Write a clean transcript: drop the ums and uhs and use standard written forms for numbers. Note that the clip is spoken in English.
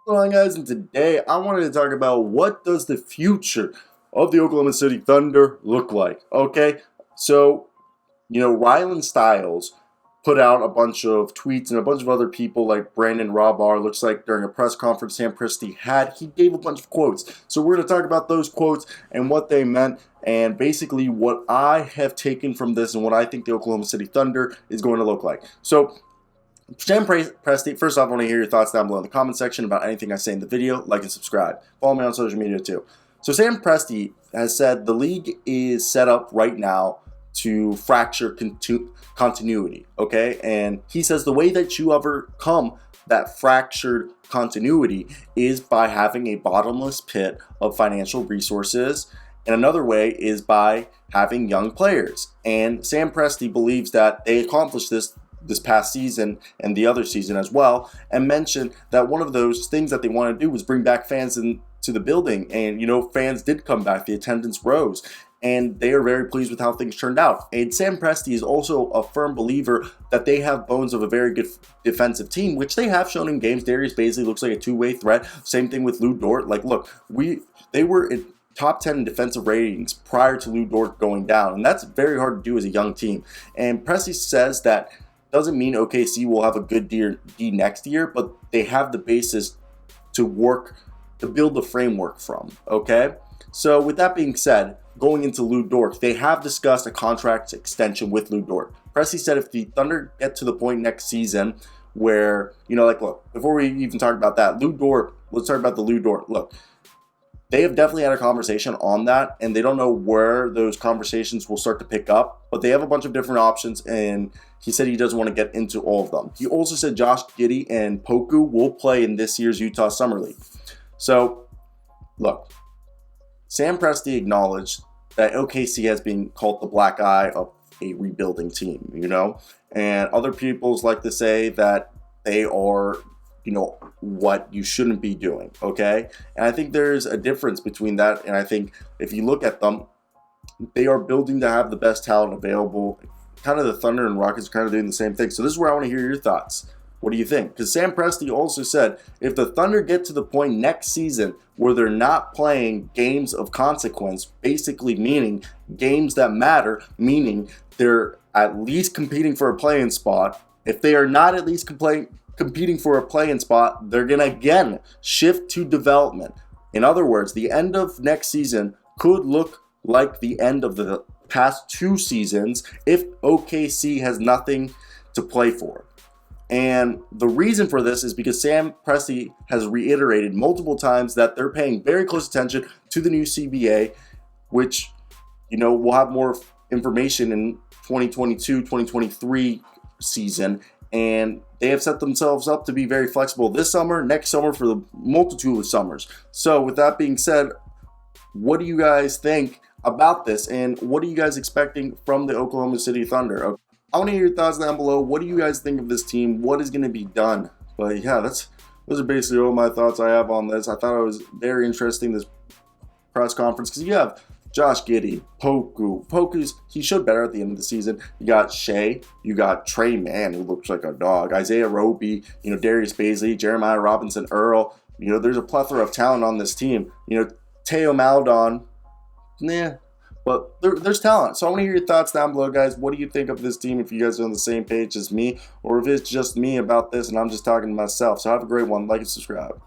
What's going on, guys? And today I wanted to talk about what does the future of the Oklahoma City Thunder look like. Okay, so Rylan Stiles put out a bunch of tweets and a bunch of other people like Brandon Robar. Looks like during a press conference Sam Presti he gave a bunch of quotes. So we're going to talk about those quotes and what they meant, and basically what I have taken from this and what I think the Oklahoma City Thunder is going to look like. So Sam Presti, first off, I want to hear your thoughts down below in the comment section about anything I say in the video. Like and subscribe. Follow me on social media too. So Sam Presti has said the league is set up right now to fracture continuity, okay? And he says the way that you overcome that fractured continuity is by having a bottomless pit of financial resources, and another way is by having young players. And Sam Presti believes that they accomplished this past season and the other season as well, and mentioned that one of those things that they want to do was bring back fans into the building. And fans did come back, the attendance rose, and they are very pleased with how things turned out. And Sam Presti is also a firm believer that they have bones of a very good defensive team, which they have shown in games. Darius Bazley looks like a two-way threat. Same thing with Lou Dort. Like, look, they were in top 10 in defensive ratings prior to Lou Dort going down, and that's very hard to do as a young team. And Presti says that doesn't mean OKC will have a good D next year, but they have the basis to build the framework from, okay? So with that being said, going into Lou Dort, they have discussed a contract extension with Lou Dort. Presti said if the Thunder get to the point next season where, look, before we even talk about that, Lou Dort, let's talk about the Lou Dort. Look, they have definitely had a conversation on that, and they don't know where those conversations will start to pick up, but they have a bunch of different options, and he said he doesn't want to get into all of them. He also said Josh Giddey and Poku will play in this year's Utah Summer League. So, look, Sam Presti acknowledged that OKC has been called the black eye of a rebuilding team, and other peoples like to say that they are what you shouldn't be doing, okay? And I think there's a difference between that, and I think if you look at them, they are building to have the best talent available. Kind of the Thunder and Rockets are kind of doing the same thing. So this is where I want to hear your thoughts. What do you think? Because Sam Presti also said if the Thunder get to the point next season where they're not playing games of consequence, basically meaning games that matter, meaning they're at least competing for a play-in spot. If they are not at least competing for a play-in spot, they're going to again shift to development. In other words, the end of next season could look like the end of the past two seasons if OKC has nothing to play for. And the reason for this is because Sam Presti has reiterated multiple times that they're paying very close attention to the new CBA, which, we'll have more information in 2022-2023 season. And they have set themselves up to be very flexible this summer, next summer, for the multitude of summers. So with that being said, what do you guys think about this, and what are you guys expecting from the Oklahoma City Thunder? I want to hear your thoughts down below. What do you guys think of this team? What is going to be done? But yeah, those are basically all my thoughts I have on this. I thought it was very interesting, this press conference, because you have Josh Giddey, he showed better at the end of the season. You got Shea, you got Trey Mann, who looks like a dog, Isaiah Roby, Darius Bazley, Jeremiah Robinson Earl. There's a plethora of talent on this team. Teo Maledon, but there's talent. So I want to hear your thoughts down below, guys. What do you think of this team, if you guys are on the same page as me, or if it's just me about this and I'm just talking to myself? So have a great one. Like and subscribe.